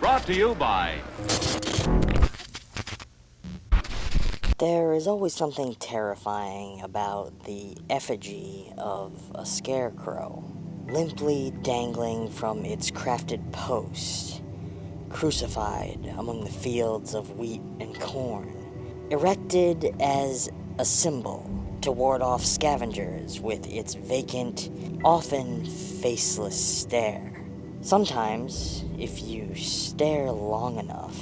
Brought to you by... There is always something terrifying about the effigy of a scarecrow, limply dangling from its crafted post, crucified among the fields of wheat and corn, erected as a symbol to ward off scavengers with its vacant, often faceless stare. Sometimes, if you stare long enough,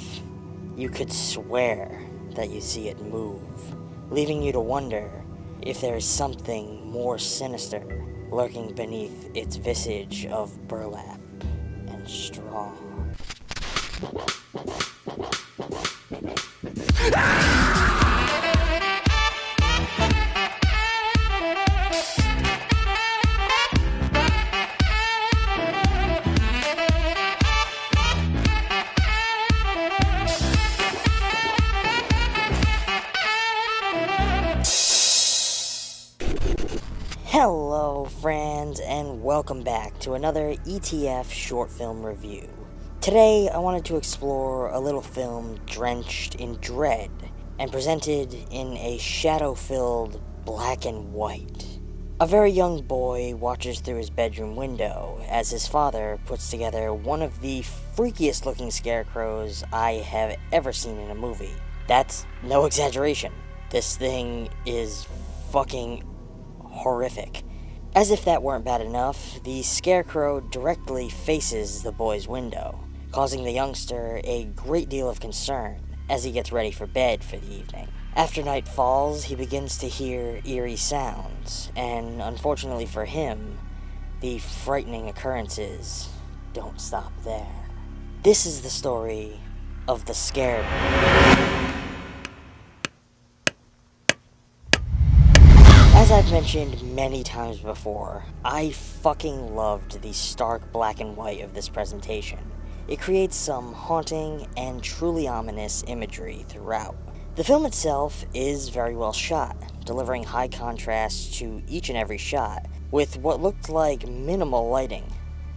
you could swear that you see it move, leaving you to wonder if there is something more sinister lurking beneath its visage of burlap and straw. Hello friends, and welcome back to another ETF short film review. Today I wanted to explore a little film drenched in dread and presented in a shadow-filled black and white. A very young boy watches through his bedroom window as his father puts together one of the freakiest looking scarecrows I have ever seen in a movie. That's no exaggeration. This thing is fucking horrific. As if that weren't bad enough, the scarecrow directly faces the boy's window, causing the youngster a great deal of concern as he gets ready for bed for the evening. After night falls, he begins to hear eerie sounds, and unfortunately for him, the frightening occurrences don't stop there. This is the story of the Scared Boy. As I've mentioned many times before, I fucking loved the stark black and white of this presentation. It creates some haunting and truly ominous imagery throughout. The film itself is very well shot, delivering high contrast to each and every shot, with what looked like minimal lighting.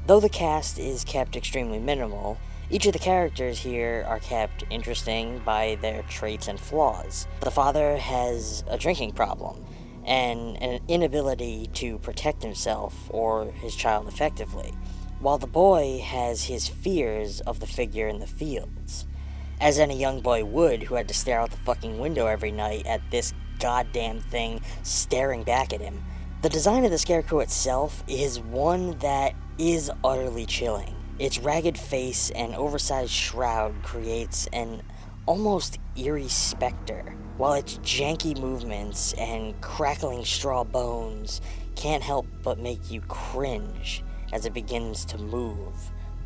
Though the cast is kept extremely minimal, each of the characters here are kept interesting by their traits and flaws. The father has a drinking problem, and an inability to protect himself or his child effectively, while the boy has his fears of the figure in the fields, as any young boy would who had to stare out the fucking window every night at this goddamn thing staring back at him. The design of the scarecrow itself is one that is utterly chilling. Its ragged face and oversized shroud creates an almost eerie specter, while its janky movements and crackling straw bones can't help but make you cringe as it begins to move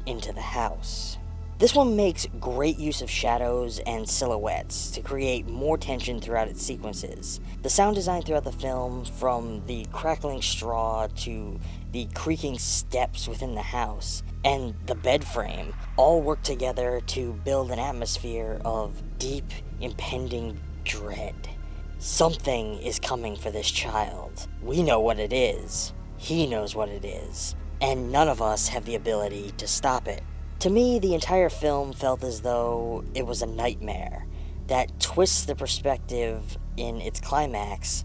into the house. This one makes great use of shadows and silhouettes to create more tension throughout its sequences. The sound design throughout the film, from the crackling straw to the creaking steps within the house, and the bed frame, all work together to build an atmosphere of deep, impending dread. Something is coming for this child. We know what it is. He knows what it is. And none of us have the ability to stop it. To me, the entire film felt as though it was a nightmare that twists the perspective in its climax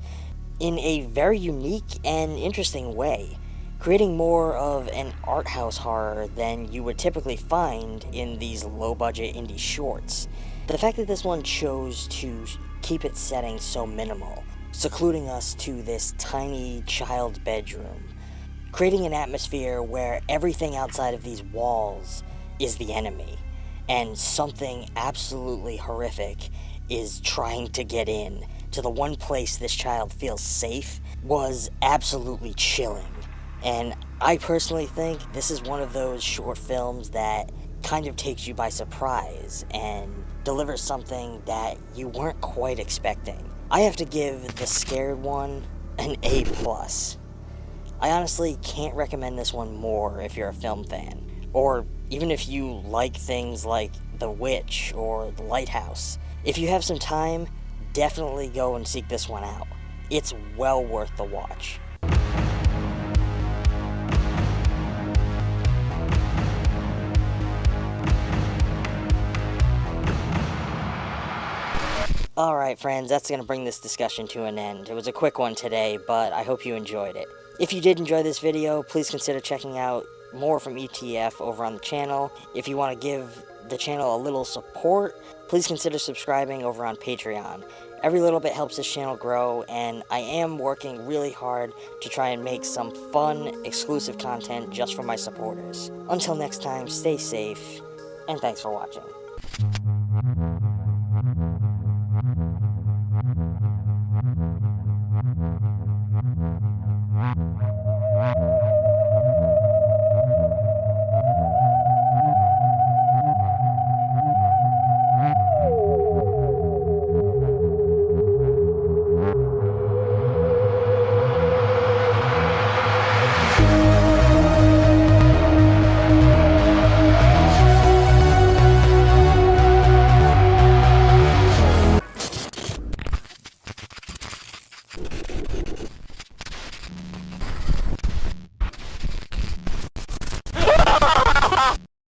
in a very unique and interesting way, creating more of an art house horror than you would typically find in these low-budget indie shorts. The fact that this one chose to keep its setting so minimal, secluding us to this tiny child bedroom, creating an atmosphere where everything outside of these walls is the enemy, and something absolutely horrific is trying to get in to the one place this child feels safe, was absolutely chilling. And I personally think this is one of those short films that kind of takes you by surprise and delivers something that you weren't quite expecting. I have to give the Scared one an A+. I honestly can't recommend this one more if you're a film fan, or even if you like things like The Witch or The Lighthouse. If you have some time, definitely go and seek this one out. It's well worth the watch. Alright friends, that's going to bring this discussion to an end. It was a quick one today, but I hope you enjoyed it. If you did enjoy this video, please consider checking out more from ETF over on the channel. If you want to give the channel a little support, please consider subscribing over on Patreon. Every little bit helps this channel grow, and I am working really hard to try and make some fun, exclusive content just for my supporters. Until next time, stay safe, and thanks for watching.